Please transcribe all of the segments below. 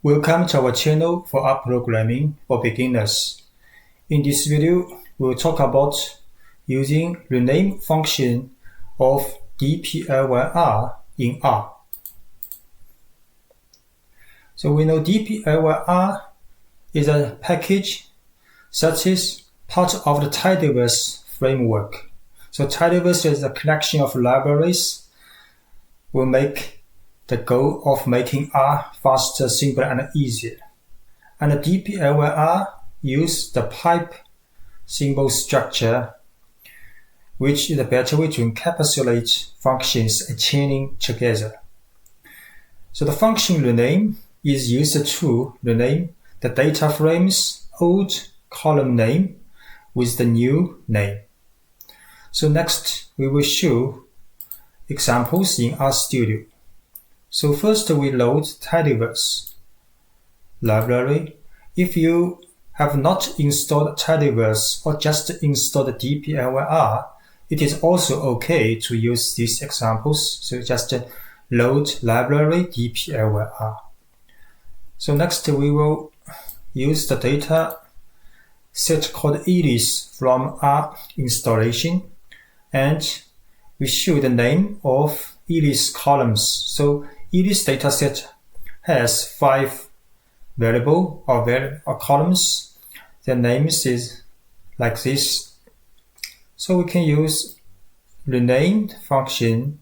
Welcome to our channel for rprogramming for beginners. In this video, we will talk about using rename function of dplyr in R. So we know dplyr is a package that is part of the tidyverse framework. So tidyverse is a collection of libraries will make the goal of making R faster, simpler, and easier. And the dplyr use the pipe symbol structure, which is a better way to encapsulate functions and chaining together. So the function rename is used to rename the data frame's old column name with the new name. So next, we will show examples in RStudio. So first we load tidyverse library. If you have not installed tidyverse or just installed dplyr, it is also okay to use these examples. So just load library dplyr. So next we will use the data set called iris from R installation, and we show the name of iris columns. So iris dataset has 5 variable or columns. Their names is like this. So we can use rename function.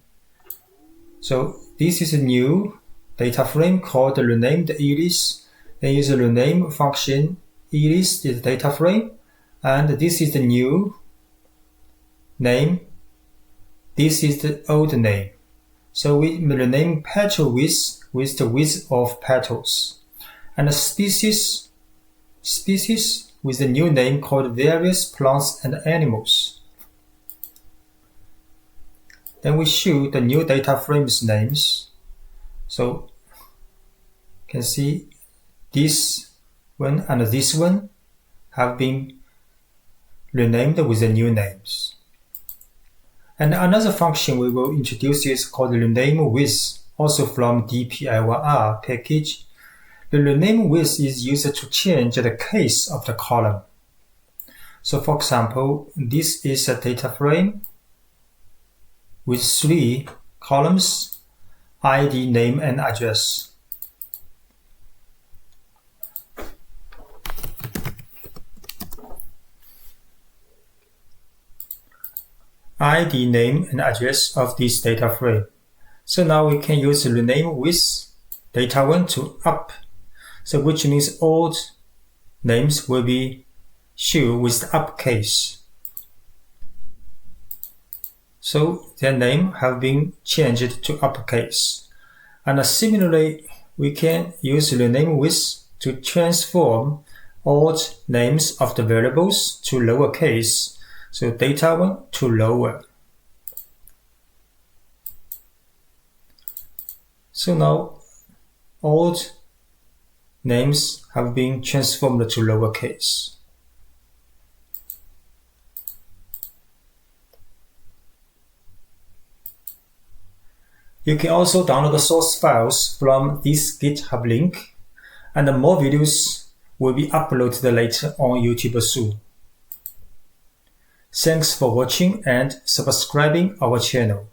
So this is a new data frame called rename the iris. Then use a rename function. Iris is the data frame, and this is the new name. This is the old name. So we rename petal width with the width of petals, and the species with the new name called various plants and animals. Then we show the new data frames names. So you can see this one and this one have been renamed with the new names. And another function we will introduce is called rename with, also from dplyr package. The rename with is used to change the case of the column. So for example, this is a data frame with 3 columns: ID, name, and address. ID, name, and address of this data frame. So now we can use rename with data1 to up. So which means all names will be shown with the uppercase. So their name have been changed to uppercase. And similarly, we can use rename with to transform all names of the variables to lowercase. So data1 to lower. So now all names have been transformed to lowercase. You can also download the source files from this GitHub link, and more videos will be uploaded later on YouTube soon. Thanks for watching and subscribing our channel.